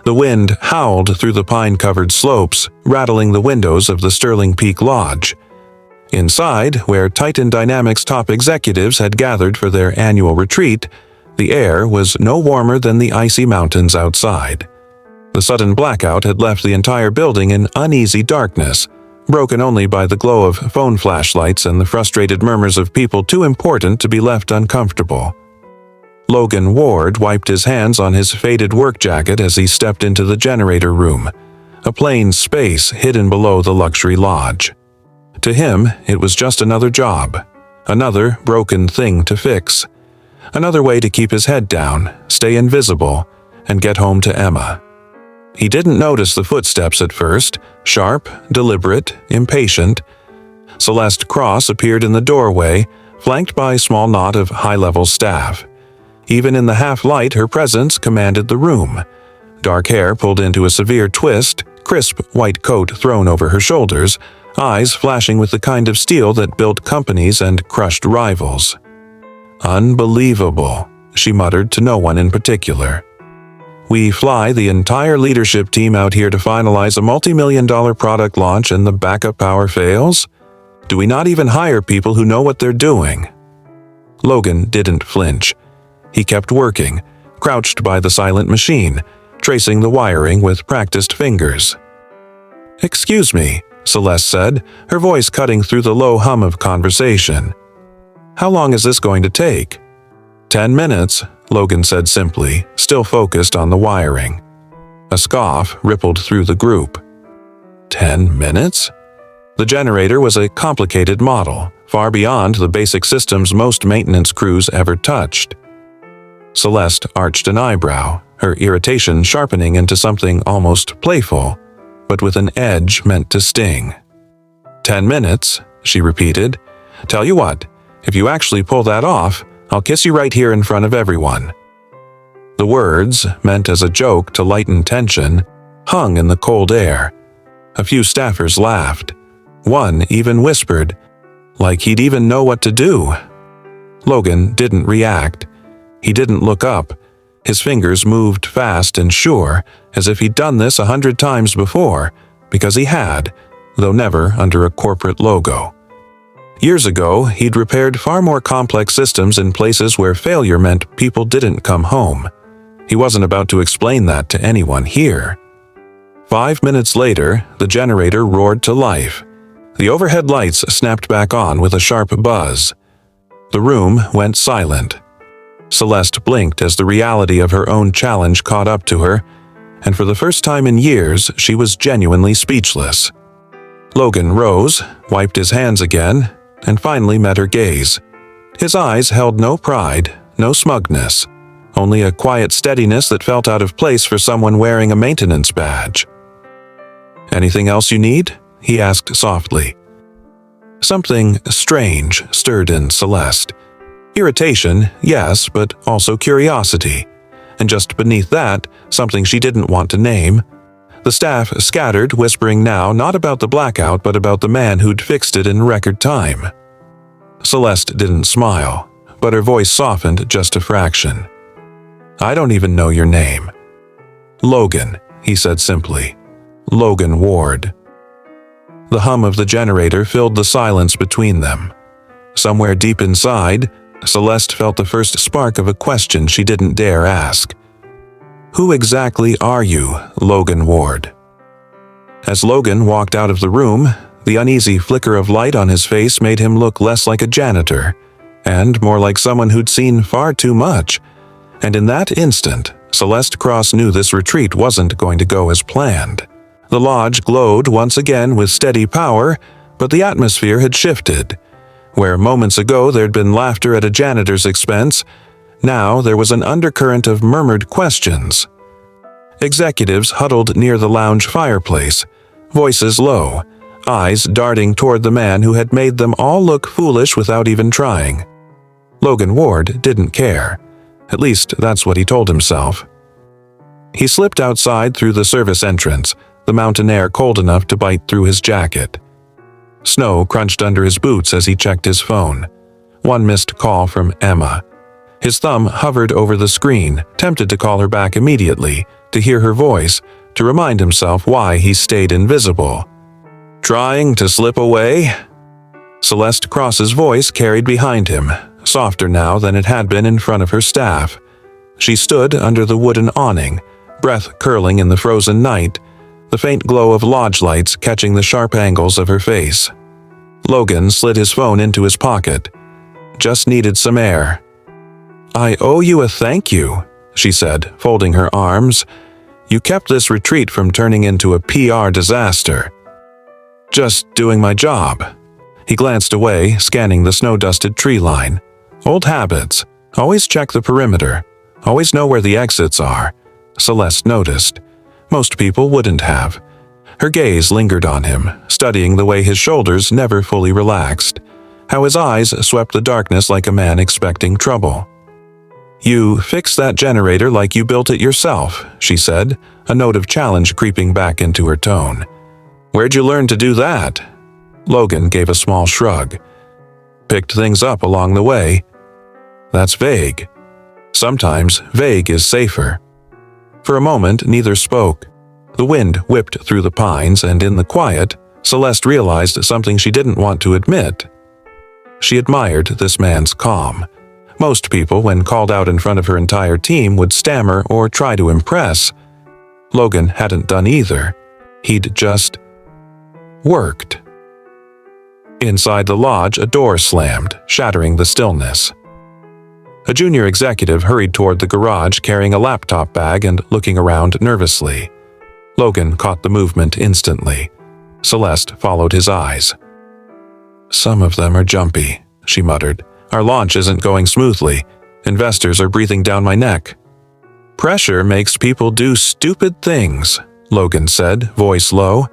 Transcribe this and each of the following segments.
The wind howled through the pine-covered slopes, rattling the windows of the Sterling Peak Lodge. Inside, where Titan Dynamics top executives had gathered for their annual retreat, the air was no warmer than the icy mountains outside. The sudden blackout had left the entire building in uneasy darkness, broken only by the glow of phone flashlights and the frustrated murmurs of people too important to be left uncomfortable. Logan Ward wiped his hands on his faded work jacket as he stepped into the generator room, a plain space hidden below the luxury lodge. To him, it was just another job, another broken thing to fix, another way to keep his head down, stay invisible, and get home to Emma. He didn't notice the footsteps at first, sharp, deliberate, impatient. Celeste Cross appeared in the doorway, flanked by a small knot of high-level staff. Even in the half-light, her presence commanded the room. Dark hair pulled into a severe twist, crisp white coat thrown over her shoulders, eyes flashing with the kind of steel that built companies and crushed rivals. "Unbelievable," she muttered to no one in particular. "We fly the entire leadership team out here to finalize a multi-million-dollar product launch and the backup power fails? Do we not even hire people who know what they're doing?" Logan didn't flinch. He kept working, crouched by the silent machine, tracing the wiring with practiced fingers. "Excuse me," Celeste said, her voice cutting through the low hum of conversation. "How long is this going to take?" 10 minutes, Logan said simply, still focused on the wiring. A scoff rippled through the group. 10 minutes? The generator was a complicated model, far beyond the basic systems most maintenance crews ever touched. Celeste arched an eyebrow, her irritation sharpening into something almost playful, but with an edge meant to sting. 10 minutes, she repeated. "Tell you what, if you actually pull that off, I'll kiss you right here in front of everyone." The words, meant as a joke to lighten tension, hung in the cold air. A few staffers laughed. One even whispered, like he'd even know what to do. Logan didn't react. He didn't look up. His fingers moved fast and sure, as if he'd done this 100 times before, because he had, though never under a corporate logo. Years ago, he'd repaired far more complex systems in places where failure meant people didn't come home. He wasn't about to explain that to anyone here. 5 minutes later, the generator roared to life. The overhead lights snapped back on with a sharp buzz. The room went silent. Celeste blinked as the reality of her own challenge caught up to her, and for the first time in years, she was genuinely speechless. Logan rose, wiped his hands again, and finally met her gaze. His eyes held no pride, no smugness, only a quiet steadiness that felt out of place for someone wearing a maintenance badge. "Anything else you need?" he asked softly. Something strange stirred in Celeste. Irritation, yes, but also curiosity. And just beneath that, something she didn't want to name. The staff scattered, whispering now not about the blackout but about the man who'd fixed it in record time. Celeste didn't smile, but her voice softened just a fraction. "I don't even know your name." "Logan," he said simply. "Logan Ward." The hum of the generator filled the silence between them. Somewhere deep inside, Celeste felt the first spark of a question she didn't dare ask. "Who exactly are you, Logan Ward?" As Logan walked out of the room, the uneasy flicker of light on his face made him look less like a janitor, and more like someone who'd seen far too much. And in that instant, Celeste Cross knew this retreat wasn't going to go as planned. The lodge glowed once again with steady power, but the atmosphere had shifted. Where moments ago there'd been laughter at a janitor's expense, now there was an undercurrent of murmured questions. Executives huddled near the lounge fireplace, voices low, eyes darting toward the man who had made them all look foolish without even trying. Logan Ward didn't care. At least that's what he told himself. He slipped outside through the service entrance, the mountain air cold enough to bite through his jacket. Snow crunched under his boots as he checked his phone. One missed call from Emma. His thumb hovered over the screen, tempted to call her back immediately, to hear her voice, to remind himself why he stayed invisible. "Trying to slip away?" Celeste Cross's voice carried behind him, softer now than it had been in front of her staff. She stood under the wooden awning, breath curling in the frozen night, the faint glow of lodge lights catching the sharp angles of her face. Logan slid his phone into his pocket. "Just needed some air." "I owe you a thank you," she said, folding her arms. "You kept this retreat from turning into a PR disaster." "Just doing my job." He glanced away, scanning the snow-dusted tree line. Old habits. Always check the perimeter. Always know where the exits are. Celeste noticed. Most people wouldn't have. Her gaze lingered on him, studying the way his shoulders never fully relaxed, how his eyes swept the darkness like a man expecting trouble. "You fixed that generator like you built it yourself," she said, a note of challenge creeping back into her tone. "Where'd you learn to do that?" Logan gave a small shrug. "Picked things up along the way." "That's vague." "Sometimes vague is safer." For a moment, neither spoke. The wind whipped through the pines, and in the quiet, Celeste realized something she didn't want to admit. She admired this man's calm. Most people, when called out in front of her entire team, would stammer or try to impress. Logan hadn't done either. He'd just worked. Inside the lodge, a door slammed, shattering the stillness. A junior executive hurried toward the garage carrying a laptop bag and looking around nervously. Logan caught the movement instantly. Celeste followed his eyes. "Some of them are jumpy," she muttered. "Our launch isn't going smoothly. Investors are breathing down my neck." "Pressure makes people do stupid things," Logan said, voice low.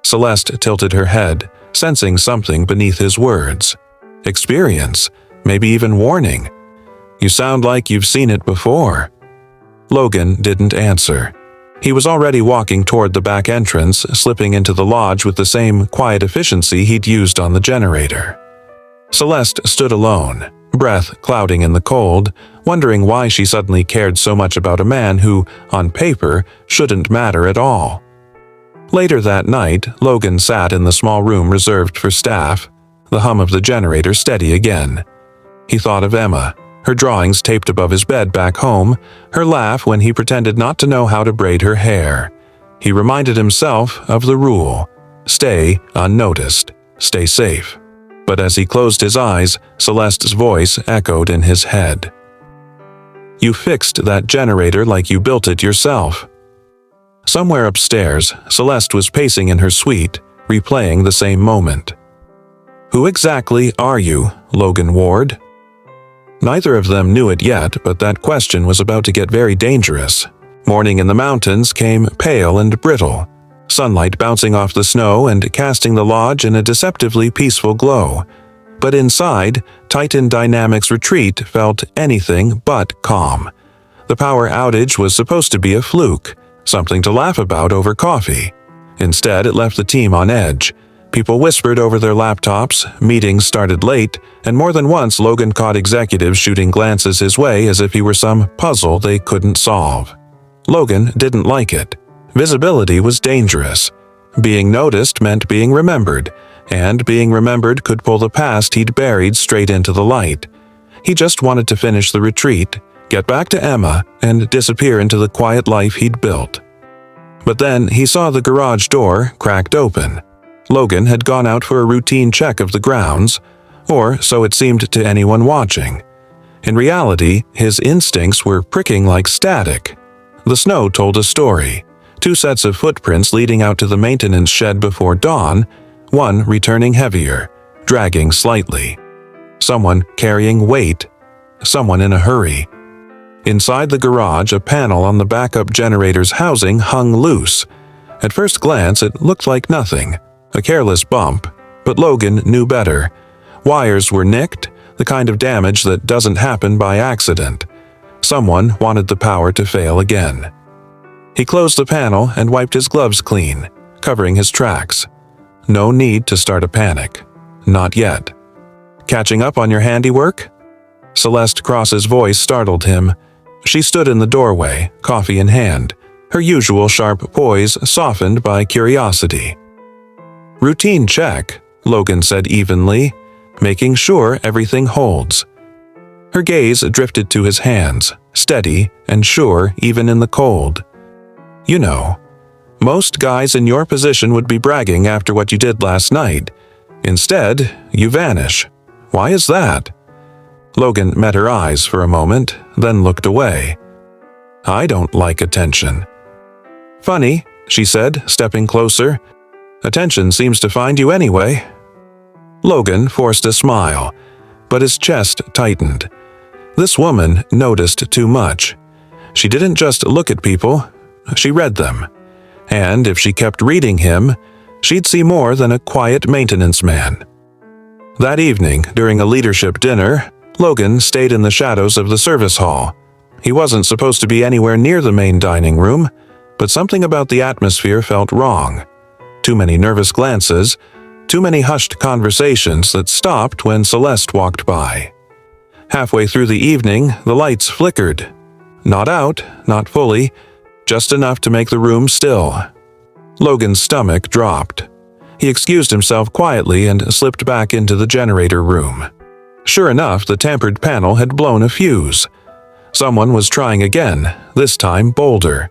Celeste tilted her head, sensing something beneath his words. Experience, maybe even warning. "You sound like you've seen it before." Logan didn't answer. He was already walking toward the back entrance, slipping into the lodge with the same quiet efficiency he'd used on the generator. Celeste stood alone, breath clouding in the cold, wondering why she suddenly cared so much about a man who, on paper, shouldn't matter at all. Later that night, Logan sat in the small room reserved for staff, the hum of the generator steady again. He thought of Emma, her drawings taped above his bed back home, her laugh when he pretended not to know how to braid her hair. He reminded himself of the rule: stay unnoticed, stay safe. But as he closed his eyes, Celeste's voice echoed in his head. "You fixed that generator like you built it yourself." Somewhere upstairs, Celeste was pacing in her suite, replaying the same moment. "Who exactly are you, Logan Ward?" Neither of them knew it yet, but that question was about to get very dangerous. Morning in the mountains came pale and brittle, sunlight bouncing off the snow and casting the lodge in a deceptively peaceful glow. But inside, Titan Dynamics Retreat felt anything but calm. The power outage was supposed to be a fluke, something to laugh about over coffee. Instead, it left the team on edge. People whispered over their laptops, meetings started late, and more than once Logan caught executives shooting glances his way as if he were some puzzle they couldn't solve. Logan didn't like it. Visibility was dangerous. Being noticed meant being remembered, and being remembered could pull the past he'd buried straight into the light. He just wanted to finish the retreat, get back to Emma, and disappear into the quiet life he'd built. But then he saw the garage door cracked open. Logan had gone out for a routine check of the grounds, or so it seemed to anyone watching. In reality, his instincts were pricking like static. The snow told a story. 2 sets of footprints leading out to the maintenance shed before dawn, one returning heavier, dragging slightly. Someone carrying weight. Someone in a hurry. Inside the garage, a panel on the backup generator's housing hung loose. At first glance, it looked like nothing. A careless bump, but Logan knew better. Wires were nicked, the kind of damage that doesn't happen by accident. Someone wanted the power to fail again. He closed the panel and wiped his gloves clean, covering his tracks. No need to start a panic. Not yet. "Catching up on your handiwork?" Celeste Cross's voice startled him. She stood in the doorway, coffee in hand. her usual sharp poise softened by curiosity. "Routine check," Logan said evenly, making sure everything holds. Her gaze drifted to his hands, steady and sure even in the cold. "You know, most guys in your position would be bragging after what you did last night. Instead, you vanish. Why is that?" Logan met her eyes for a moment, then looked away. "I don't like attention." "Funny," she said, stepping closer. "Attention seems to find you anyway." Logan forced a smile, but his chest tightened. This woman noticed too much. She didn't just look at people, she read them. And if she kept reading him, she'd see more than a quiet maintenance man. That evening, during a leadership dinner, Logan stayed in the shadows of the service hall. He wasn't supposed to be anywhere near the main dining room, but something about the atmosphere felt wrong. Too many nervous glances, too many hushed conversations that stopped when Celeste walked by. Halfway through the evening, the lights flickered. Not out, not fully, just enough to make the room still. Logan's stomach dropped. He excused himself quietly and slipped back into the generator room. Sure enough, the tampered panel had blown a fuse. Someone was trying again, this time bolder.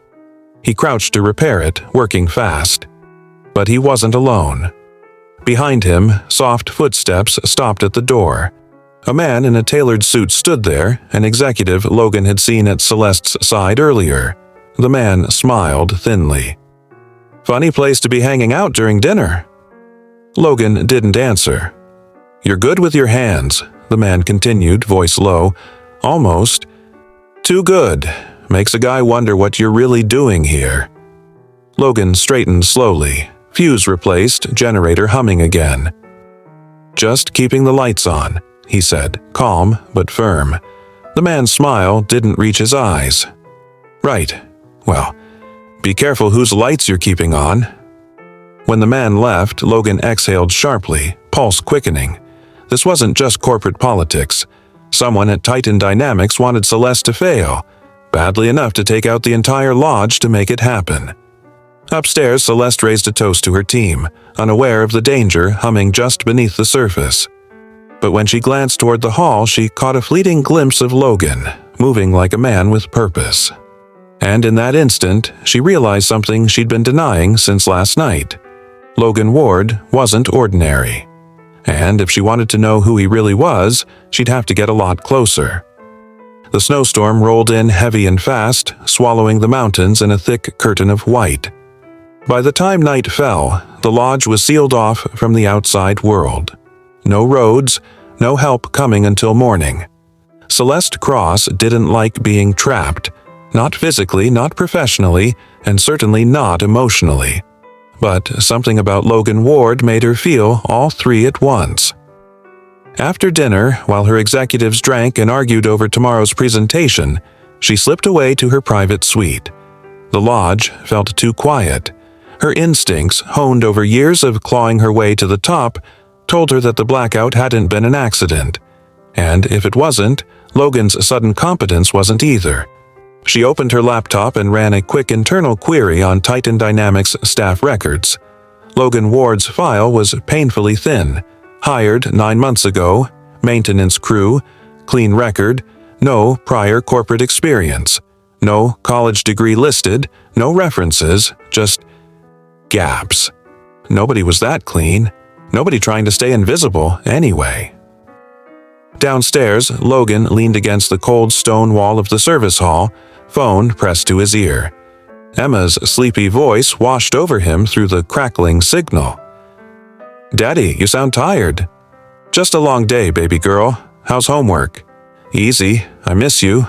He crouched to repair it, working fast. But he wasn't alone. Behind him, soft footsteps stopped at the door. A man in a tailored suit stood there, an executive Logan had seen at Celeste's side earlier. The man smiled thinly. "Funny place to be hanging out during dinner." Logan didn't answer. "You're good with your hands," the man continued, voice low. "Almost. Too good. Makes a guy wonder what you're really doing here." Logan straightened slowly, fuse replaced, generator humming again. "Just keeping the lights on," he said, calm but firm. The man's smile didn't reach his eyes. "Right. Well, be careful whose lights you're keeping on." When the man left, Logan exhaled sharply, pulse quickening. This wasn't just corporate politics. Someone at Titan Dynamics wanted Celeste to fail, badly enough to take out the entire lodge to make it happen. Upstairs, Celeste raised a toast to her team, unaware of the danger humming just beneath the surface. But when she glanced toward the hall, she caught a fleeting glimpse of Logan, moving like a man with purpose. And in that instant, she realized something she'd been denying since last night. Logan Ward wasn't ordinary. And if she wanted to know who he really was, she'd have to get a lot closer. The snowstorm rolled in heavy and fast, swallowing the mountains in a thick curtain of white. By the time night fell, the lodge was sealed off from the outside world. No roads, no help coming until morning. Celeste Cross didn't like being trapped, not physically, not professionally, and certainly not emotionally. But something about Logan Ward made her feel all three at once. After dinner, while her executives drank and argued over tomorrow's presentation, she slipped away to her private suite. The lodge felt too quiet. Her instincts, honed over years of clawing her way to the top, told her that the blackout hadn't been an accident. And if it wasn't, Logan's sudden competence wasn't either. She opened her laptop and ran a quick internal query on Titan Dynamics staff records. Logan Ward's file was painfully thin. Hired 9 months ago, maintenance crew, clean record, no prior corporate experience, no college degree listed, no references, just gaps. Nobody was that clean. Nobody trying to stay invisible anyway. Downstairs, Logan leaned against the cold stone wall of the service hall, phone pressed to his ear. Emma's sleepy voice washed over him through the crackling signal. "Daddy, you sound tired." "Just a long day, baby girl. How's homework?" "Easy. I miss you."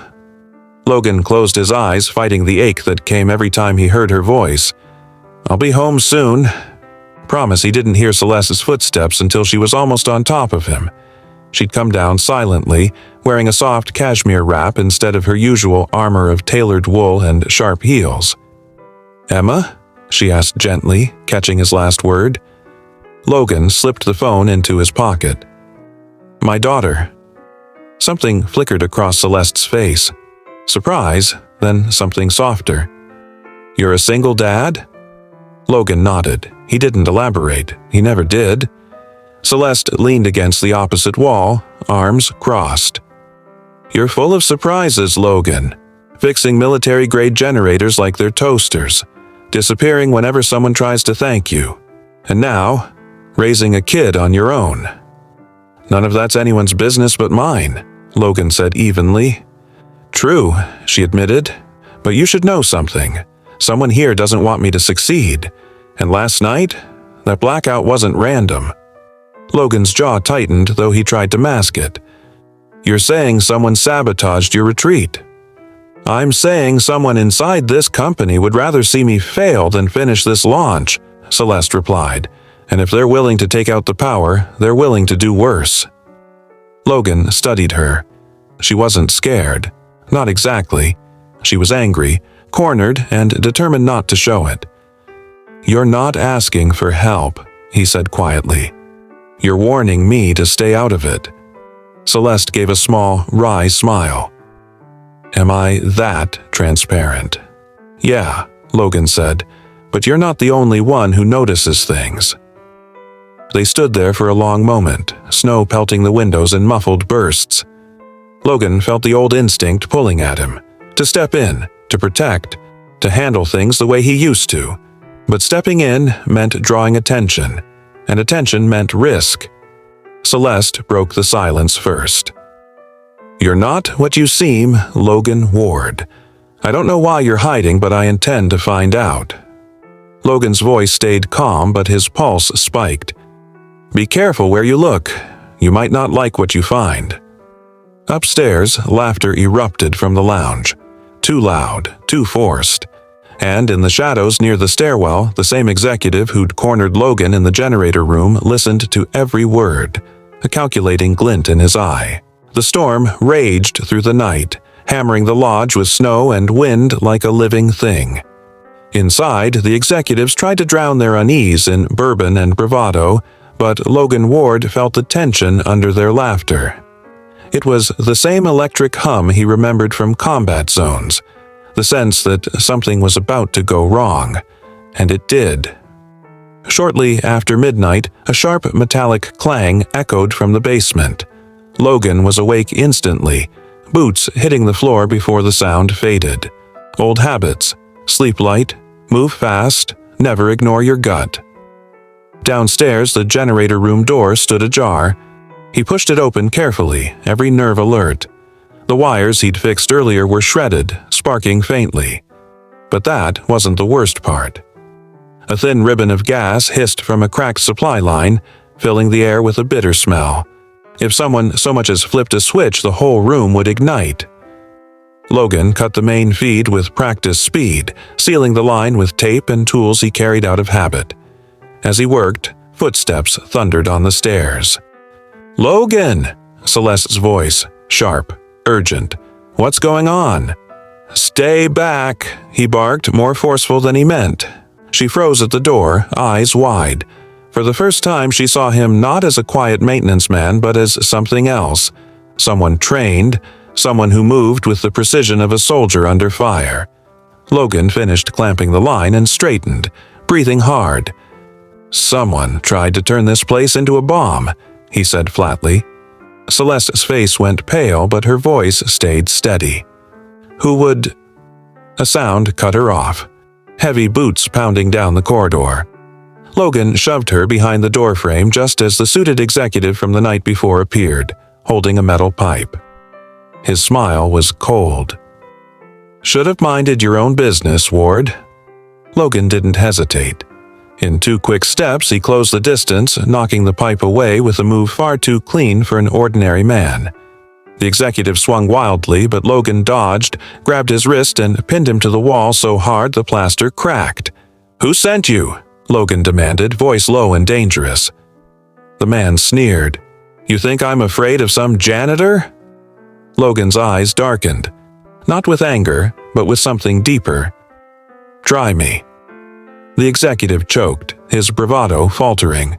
Logan closed his eyes, fighting the ache that came every time he heard her voice. "I'll be home soon." Promise he didn't hear Celeste's footsteps until she was almost on top of him. She'd come down silently, wearing a soft cashmere wrap instead of her usual armor of tailored wool and sharp heels. "Emma?" she asked gently, catching his last word. Logan slipped the phone into his pocket. "My daughter." Something flickered across Celeste's face. Surprise, then something softer. You're a single dad? Logan nodded. He didn't elaborate. He never did. Celeste leaned against the opposite wall, arms crossed. You're full of surprises, Logan. Fixing military-grade generators like they're toasters. Disappearing whenever someone tries to thank you. And now, raising a kid on your own. None of that's anyone's business but mine, Logan said evenly. True, she admitted, but you should know something. Someone here doesn't want me to succeed. And last night, that blackout wasn't random. Logan's jaw tightened, though he tried to mask it. You're saying someone sabotaged your retreat. I'm saying someone inside this company would rather see me fail than finish this launch, Celeste replied. And if they're willing to take out the power, they're willing to do worse. Logan studied her. She wasn't scared. Not exactly. She was angry, cornered, and determined not to show it. You're not asking for help, he said quietly. You're warning me to stay out of it. Celeste gave a small, wry smile. Am I that transparent? Yeah, Logan said, but you're not the only one who notices things. They stood there for a long moment, snow pelting the windows in muffled bursts. Logan felt the old instinct pulling at him, to step in, to protect, to handle things the way he used to. But stepping in meant drawing attention, and attention meant risk. Celeste broke the silence first. You're not what you seem, Logan Ward. I don't know why you're hiding, but I intend to find out. Logan's voice stayed calm, but his pulse spiked. Be careful where you look. You might not like what you find. Upstairs, laughter erupted from the lounge. Too loud, too forced. And in the shadows near the stairwell, the same executive who'd cornered Logan in the generator room listened to every word, a calculating glint in his eye. The storm raged through the night, hammering the lodge with snow and wind like a living thing. Inside, the executives tried to drown their unease in bourbon and bravado, but Logan Ward felt the tension under their laughter. It was the same electric hum he remembered from combat zones, the sense that something was about to go wrong, and it did. Shortly after midnight, a sharp metallic clang echoed from the basement. Logan was awake instantly, boots hitting the floor before the sound faded. Old habits: sleep light, move fast, never ignore your gut. Downstairs, the generator room door stood ajar. He pushed it open carefully, every nerve alert. The wires he'd fixed earlier were shredded, sparking faintly. But that wasn't the worst part. A thin ribbon of gas hissed from a cracked supply line, filling the air with a bitter smell. If someone so much as flipped a switch, the whole room would ignite. Logan cut the main feed with practiced speed, sealing the line with tape and tools he carried out of habit. As he worked, footsteps thundered on the stairs. "Logan!" Celeste's voice, sharp, urgent. "What's going on?" "Stay back," he barked, more forceful than he meant. She froze at the door, eyes wide. For the first time, she saw him not as a quiet maintenance man, but as something else. Someone trained, someone who moved with the precision of a soldier under fire. Logan finished clamping the line and straightened, breathing hard. "Someone tried to turn this place into a bomb," he said flatly. Celeste's face went pale, but her voice stayed steady. "Who would—" A sound cut her off. Heavy boots pounding down the corridor. Logan shoved her behind the doorframe just as the suited executive from the night before appeared, holding a metal pipe. His smile was cold. "Should have minded your own business, Ward." Logan didn't hesitate. In 2 quick steps, he closed the distance, knocking the pipe away with a move far too clean for an ordinary man. The executive swung wildly, but Logan dodged, grabbed his wrist, and pinned him to the wall so hard the plaster cracked. "Who sent you?" Logan demanded, voice low and dangerous. The man sneered. "You think I'm afraid of some janitor?" Logan's eyes darkened, not with anger, but with something deeper. "Try me." The executive choked, his bravado faltering.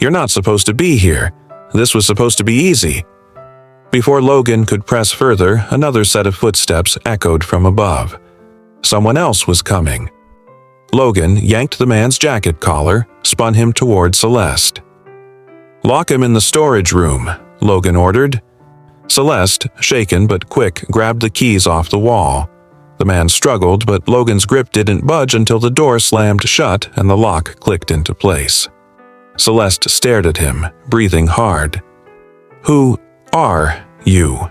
"You're not supposed to be here. This was supposed to be easy." Before Logan could press further, another set of footsteps echoed from above. Someone else was coming, Logan yanked the man's jacket collar, spun him toward Celeste. "Lock him in the storage room," Logan ordered. Celeste, shaken but quick, grabbed the keys off the wall. The man struggled, but Logan's grip didn't budge until the door slammed shut and the lock clicked into place. Celeste stared at him, breathing hard. "Who are you?"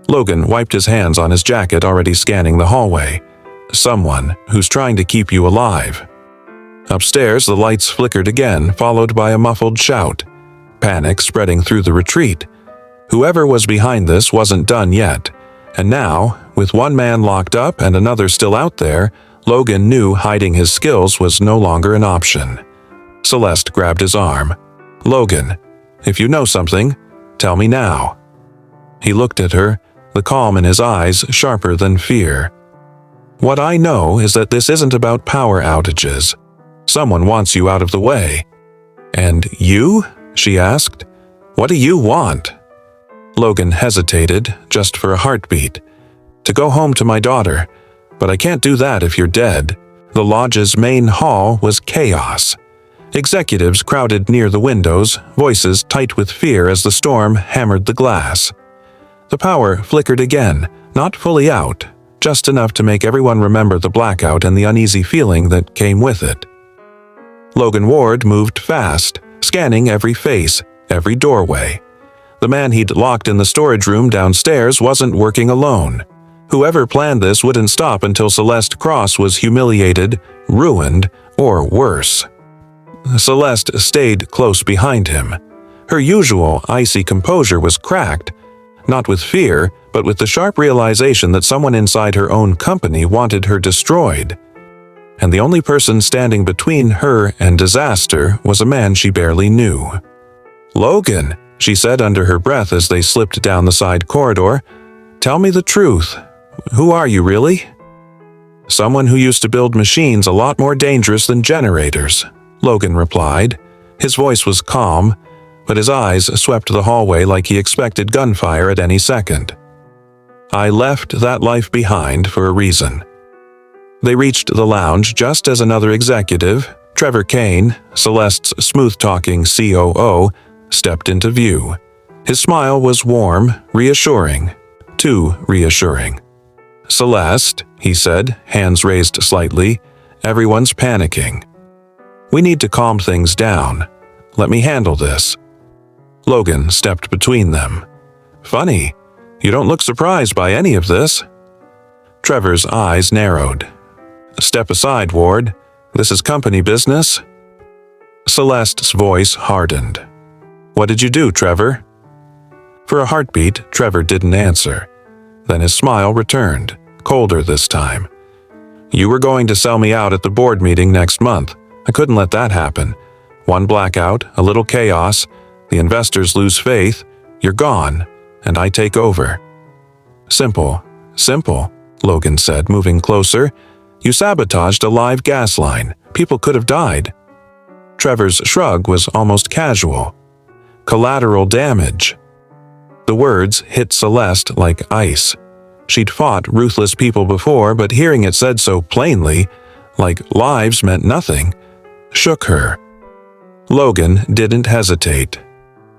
Logan wiped his hands on his jacket, already scanning the hallway. "Someone who's trying to keep you alive." Upstairs, the lights flickered again, followed by a muffled shout. Panic spreading through the retreat. Whoever was behind this wasn't done yet, and now, with one man locked up and another still out there, Logan knew hiding his skills was no longer an option. Celeste grabbed his arm. "Logan, if you know something, tell me now." He looked at her, the calm in his eyes sharper than fear. "What I know is that this isn't about power outages. Someone wants you out of the way." "And you?" she asked. "What do you want?" Logan hesitated, just for a heartbeat. "To go home to my daughter, but I can't do that if you're dead." The lodge's main hall was chaos. Executives crowded near the windows, voices tight with fear as the storm hammered the glass. The power flickered again, not fully out, just enough to make everyone remember the blackout and the uneasy feeling that came with it. Logan Ward moved fast, scanning every face, every doorway. The man he'd locked in the storage room downstairs wasn't working alone. Whoever planned this wouldn't stop until Celeste Cross was humiliated, ruined, or worse. Celeste stayed close behind him. Her usual icy composure was cracked, not with fear, but with the sharp realization that someone inside her own company wanted her destroyed. And the only person standing between her and disaster was a man she barely knew. "Logan," she said under her breath as they slipped down the side corridor, "tell me the truth. Who are you really?" "Someone who used to build machines a lot more dangerous than generators," Logan replied. His voice was calm, but his eyes swept the hallway like he expected gunfire at any second. "I left that life behind for a reason." They reached the lounge just as another executive, Trevor Kane, Celeste's smooth-talking COO, stepped into view. His smile was warm, reassuring, too reassuring. "Celeste," he said, hands raised slightly, "everyone's panicking. We need to calm things down. Let me handle this." Logan stepped between them. "Funny, you don't look surprised by any of this." Trevor's eyes narrowed. "Step aside, Ward. This is company business." Celeste's voice hardened. "What did you do, Trevor?" For a heartbeat, Trevor didn't answer. Then his smile returned, colder this time. "You were going to sell me out at the board meeting next month. I couldn't let that happen. One blackout, a little chaos, the investors lose faith, you're gone, and I take over." "Simple, simple," Logan said, moving closer. "You sabotaged a live gas line. People could have died." Trevor's shrug was almost casual. "Collateral damage." The words hit Celeste like ice. She'd fought ruthless people before, but hearing it said so plainly, like lives meant nothing, shook her. Logan didn't hesitate.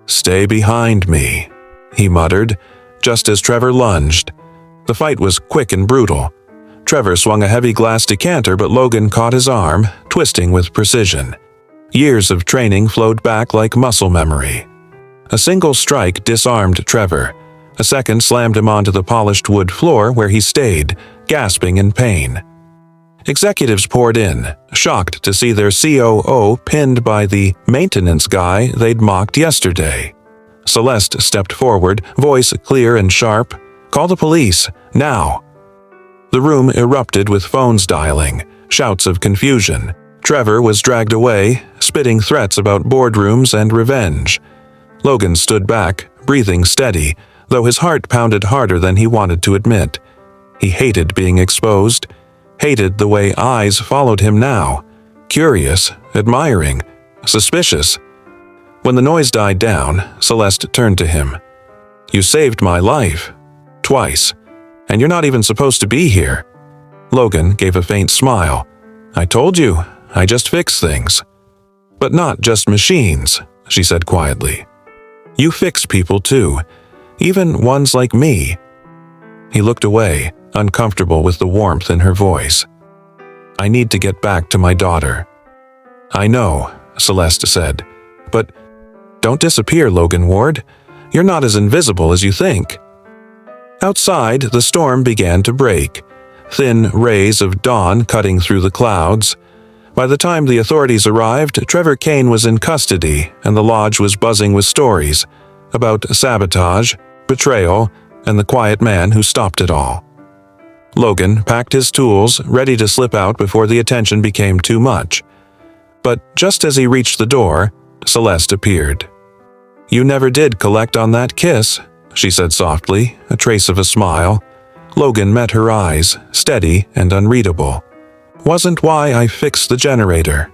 "Stay behind me," he muttered, just as Trevor lunged. The fight was quick and brutal. Trevor swung a heavy glass decanter, but Logan caught his arm, twisting with precision. Years of training flowed back like muscle memory. A single strike disarmed Trevor. A second slammed him onto the polished wood floor where he stayed, gasping in pain. Executives poured in, shocked to see their COO pinned by the maintenance guy they'd mocked yesterday. Celeste stepped forward, voice clear and sharp. "Call the police, now." The room erupted with phones dialing, shouts of confusion. Trevor was dragged away, spitting threats about boardrooms and revenge. Logan stood back, breathing steady, though his heart pounded harder than he wanted to admit. He hated being exposed, hated the way eyes followed him now, curious, admiring, suspicious. When the noise died down, Celeste turned to him. "You saved my life. Twice. And you're not even supposed to be here." Logan gave a faint smile. "I told you, I just fix things." "But not just machines," she said quietly. "You fix people too, even ones like me." He looked away, uncomfortable with the warmth in her voice. "I need to get back to my daughter." "I know," Celeste said, "but don't disappear, Logan Ward. You're not as invisible as you think." Outside, the storm began to break, thin rays of dawn cutting through the clouds. By the time the authorities arrived, Trevor Kane was in custody, and the lodge was buzzing with stories about sabotage, betrayal, and the quiet man who stopped it all. Logan packed his tools, ready to slip out before the attention became too much. But just as he reached the door, Celeste appeared. "You never did collect on that kiss," she said softly, a trace of a smile. Logan met her eyes, steady and unreadable. "Wasn't why I fixed the generator."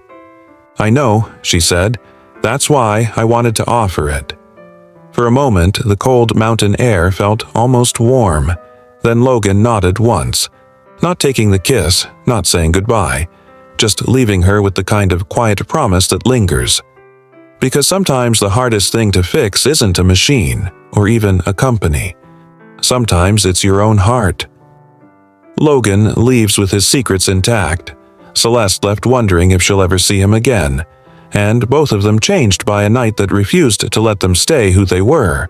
"I know," she said. "That's why I wanted to offer it." For a moment, the cold mountain air felt almost warm. Then Logan nodded once, not taking the kiss, not saying goodbye, just leaving her with the kind of quiet promise that lingers. Because sometimes the hardest thing to fix isn't a machine, or even a company. Sometimes it's your own heart. Logan leaves with his secrets intact. Celeste left wondering if she'll ever see him again, and both of them changed by a night that refused to let them stay who they were.